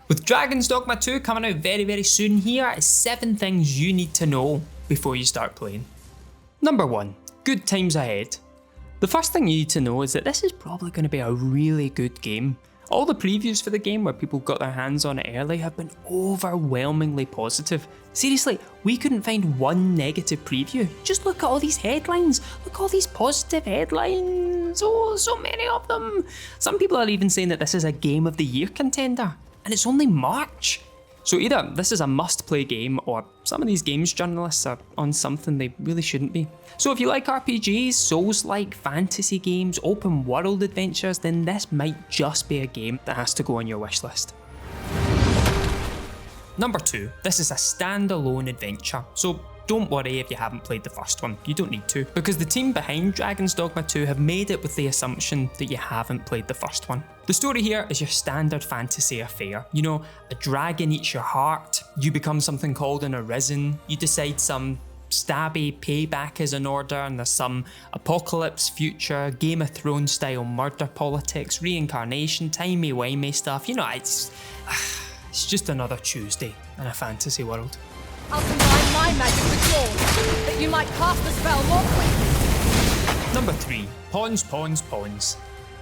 With Dragons Dogma 2 coming out very soon, here are 7 things you need to know before you start playing. Number 1, good times ahead. The first thing you need to know is that this is probably going to be a really good game. All the previews for the game where people got their hands on it early have been overwhelmingly positive. Seriously, we couldn't find one negative preview. Just look at all these headlines. Look at all these positive headlines. Oh, so many of them. Some people are even saying that this is a Game of the Year contender. And it's only March. So either this is a must-play game, or some of these games journalists are on something they really shouldn't be. So if you like RPGs, Souls-like, fantasy games, open world adventures, then this might just be a game that has to go on your wishlist. Number 2, this is a standalone adventure. So don't worry if you haven't played the first one, you don't need to, because the team behind Dragons Dogma 2 have made it with the assumption that you haven't played the first one. The story here is your standard fantasy affair. You know, a dragon eats your heart, you become something called an arisen, you decide some stabby payback is in order, and there's some apocalypse future, Game of Thrones style murder politics, reincarnation, timey-wimey stuff. You know, it's just another Tuesday in a fantasy world. I'll combine my magic with yours, that you might cast the spell more quickly. Number 3, pawns.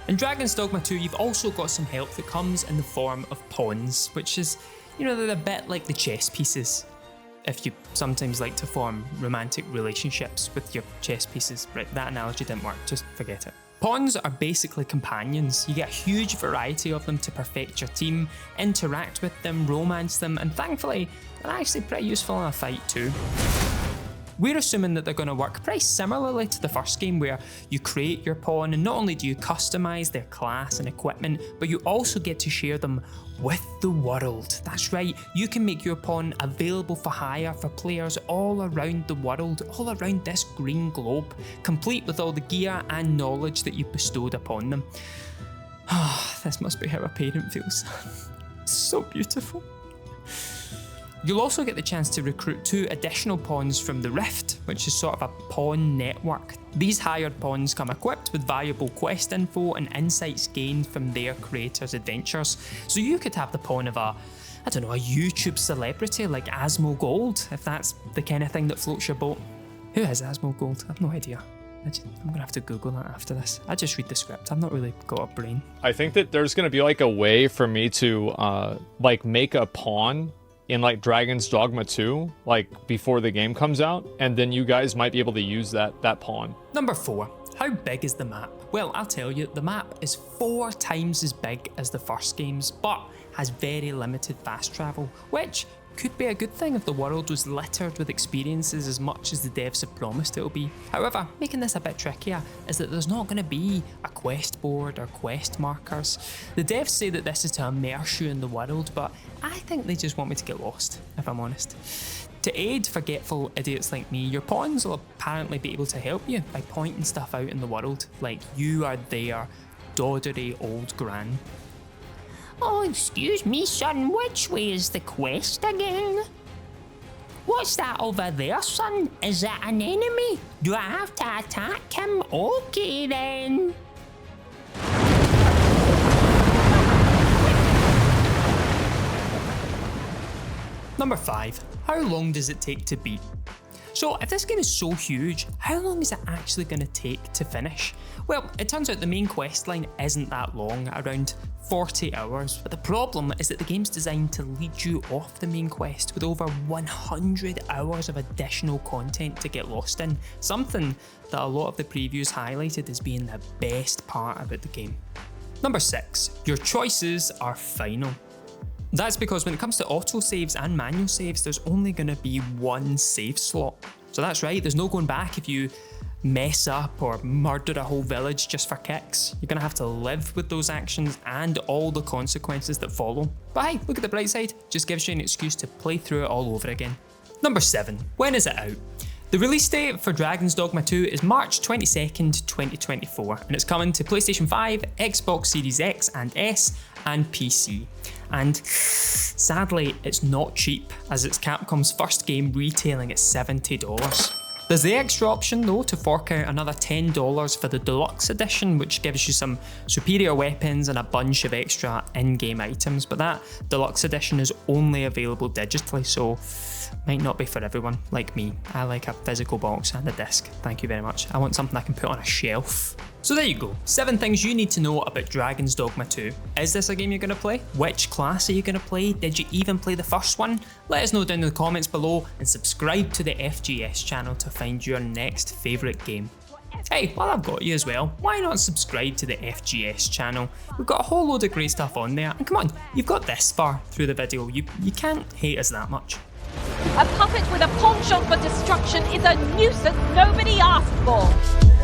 In Dragons Dogma 2, you've also got some help that comes in the form of pawns, which is, you know, they're a bit like the chess pieces. If you sometimes like to form romantic relationships with your chess pieces. Right, that analogy didn't work, just forget it. Pawns are basically companions. You get a huge variety of them to perfect your team, interact with them, romance them, and thankfully, they're actually pretty useful in a fight too. We're assuming that they're going to work pretty similarly to the first game, where you create your pawn and not only do you customise their class and equipment, but you also get to share them with the world. That's right, you can make your pawn available for hire for players all around the world, all around this green globe, complete with all the gear and knowledge that you bestowed upon them. This must be how a parent feels. So beautiful. You'll also get the chance to recruit 2 additional pawns from the Rift, which is sort of a pawn network. These hired pawns come equipped with valuable quest info and insights gained from their creators' adventures. So you could have the pawn of a YouTube celebrity like Asmo Gold, if that's the kind of thing that floats your boat. Who is Asmo Gold? I've no idea. I'm gonna have to Google that after this. I just read the script, I've not really got a brain. I think that there's gonna be like a way for me to make a pawn in like Dragons Dogma 2, like before the game comes out, and then you guys might be able to use that pawn. Number 4, how big is the map? Well, I'll tell you, the map is 4 times as big as the first game's, but has very limited fast travel, which could be a good thing if the world was littered with experiences as much as the devs have promised it'll be. However, making this a bit trickier is that there's not going to be a quest board or quest markers. The devs say that this is to immerse you in the world, but I think they just want me to get lost, if I'm honest. To aid forgetful idiots like me, your pawns will apparently be able to help you by pointing stuff out in the world, like you are their doddery old gran. Oh, excuse me, son, which way is the quest again? What's that over there, son? Is that an enemy? Do I have to attack him? Okay, then. Number 5, how long does it take to beat? So if this game is so huge, how long is it actually going to take to finish? Well, it turns out the main quest line isn't that long, around 40 hours, but the problem is that the game's designed to lead you off the main quest with over 100 hours of additional content to get lost in, something that a lot of the previews highlighted as being the best part about the game. Number 6, your choices are final. That's because when it comes to autosaves and manual saves, there's only going to be one save slot. So that's right, there's no going back if you mess up or murder a whole village just for kicks. You're going to have to live with those actions and all the consequences that follow. But hey, look at the bright side, just gives you an excuse to play through it all over again. Number 7, when is it out? The release date for Dragons Dogma 2 is March 22nd, 2024, and it's coming to PlayStation 5, Xbox Series X and S, and PC. And sadly, it's not cheap, as it's Capcom's first game retailing at $70. There's the extra option though to fork out another $10 for the deluxe edition, which gives you some superior weapons and a bunch of extra in-game items, but that deluxe edition is only available digitally, so might not be for everyone, like me. I like a physical box and a disc, thank you very much. I want something I can put on a shelf. So there you go, 7 things you need to know about Dragons Dogma 2. Is this a game you're going to play? Which class are you going to play? Did you even play the first one? Let us know down in the comments below, and subscribe to the FGS channel to find your next favourite game. Hey, while I've got you as well, why not subscribe to the FGS channel? We've got a whole load of great stuff on there, and come on, you've got this far through the video, you can't hate us that much. A puppet with a penchant for destruction is a nuisance nobody asked for.